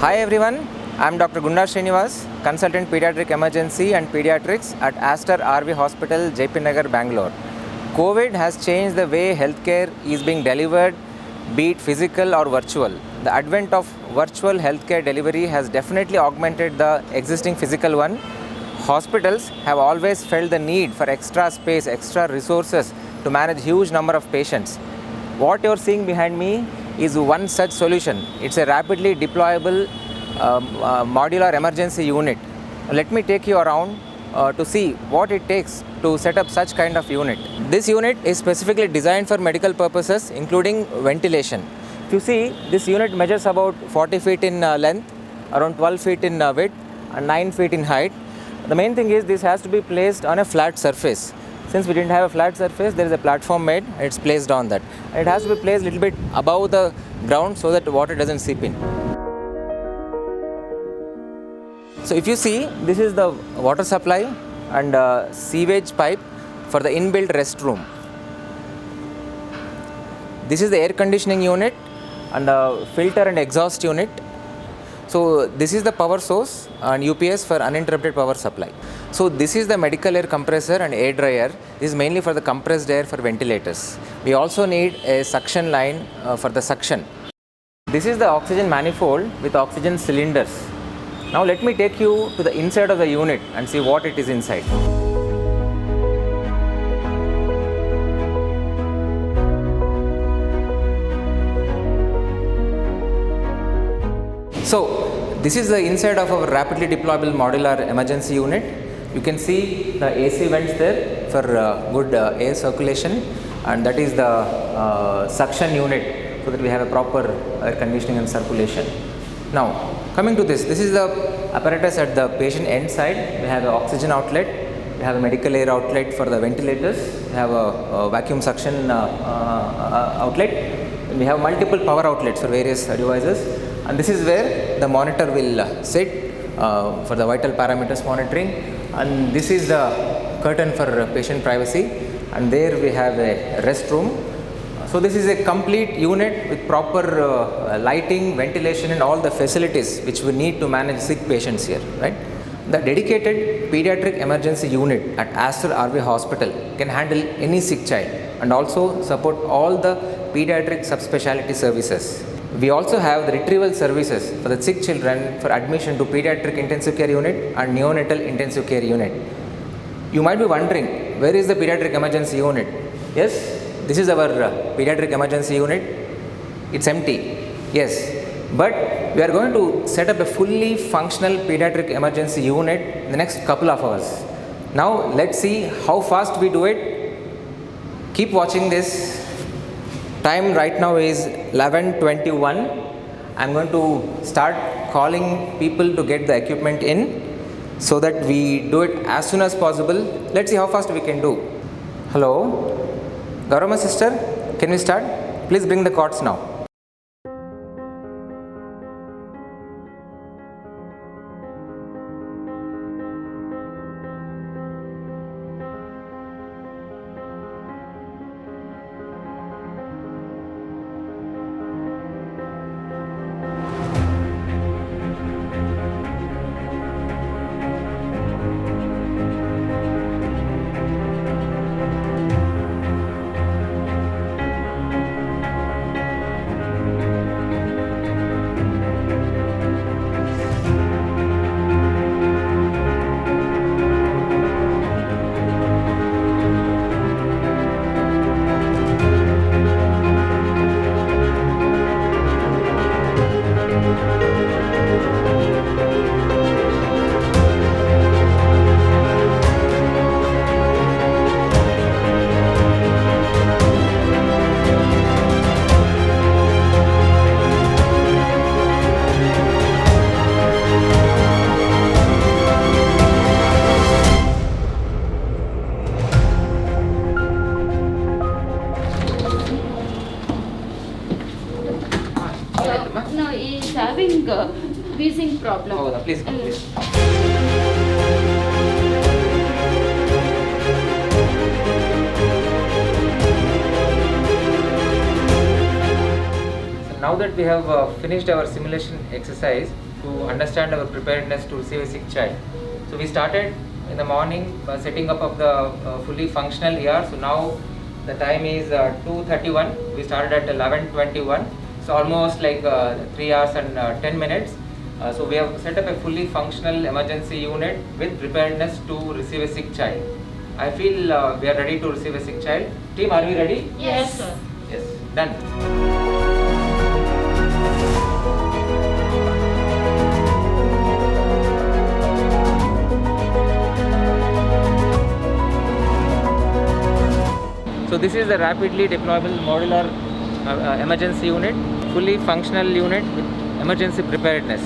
Hi everyone, I am Dr. Gunda Srinivas, Consultant Pediatric Emergency and Pediatrics at Aster RV Hospital, JP Nagar, Bangalore. COVID has changed the way healthcare is being delivered, be it physical or virtual. The advent of virtual healthcare delivery has definitely augmented the existing physical one. Hospitals have always felt the need for extra space, extra resources to manage huge number of patients. What you're seeing behind me is one such solution. It's a rapidly deployable modular emergency unit. Let me take you around to see what it takes to set up such kind of unit. This unit is specifically designed for medical purposes, including ventilation. If you see, this unit measures about 40 feet in length, around 12 feet in width, and 9 feet in height. The main thing is this has to be placed on a flat surface. Since we didn't have a flat surface, there is a platform made, it's placed on that. It has to be placed a little bit above the ground so that water doesn't seep in. So if you see, this is the water supply and sewage pipe for the inbuilt restroom. This is the air conditioning unit and the filter and exhaust unit. So this is the power source and UPS for uninterrupted power supply. So this is the medical air compressor and air dryer. This is mainly for the compressed air for ventilators. We also need a suction line for the suction. This is the oxygen manifold with oxygen cylinders. Now let me take you to the inside of the unit and see what it is inside. So this is the inside of our rapidly deployable modular emergency unit. You can see the AC vents there for good air circulation, and that is the suction unit so that we have a proper air conditioning and circulation. Now coming to this is the apparatus at the patient end side. We have an oxygen outlet, we have a medical air outlet for the ventilators, we have a vacuum suction outlet, and we have multiple power outlets for various devices. And this is where the monitor will sit for the vital parameters monitoring, and this is the curtain for patient privacy, and there we have a restroom. So this is a complete unit with proper lighting, ventilation and all the facilities which we need to manage sick patients here, right? The dedicated pediatric emergency unit at Aster RV Hospital can handle any sick child and also support all the pediatric subspecialty services. We also have the retrieval services for the sick children for admission to pediatric intensive care unit and neonatal intensive care unit. You might be wondering, where is the pediatric emergency unit? Yes, this is our pediatric emergency unit. It's empty. Yes, but we are going to set up a fully functional pediatric emergency unit in the next couple of hours. Now let's see how fast we do it. Keep watching this. Time right now is 11:21. I'm going to start calling people to get the equipment in so that we do it as soon as possible. Let's see how fast we can do. Hello, Gaurama sister, can we start? Please bring the cots now. No, he is having wheezing problem. Oh, please, please. Now that we have finished our simulation exercise, to understand our preparedness to receive a sick child. So we started in the morning by setting up of the fully functional ER. So now the time is 2:31. We started at 11:21. So almost like 3 hours and 10 minutes. So we have set up a fully functional emergency unit with preparedness to receive a sick child. I feel we are ready to receive a sick child. Team, are we ready? Yes, sir. Yes. Done. So this is the rapidly deployable modular emergency unit, fully functional unit with emergency preparedness.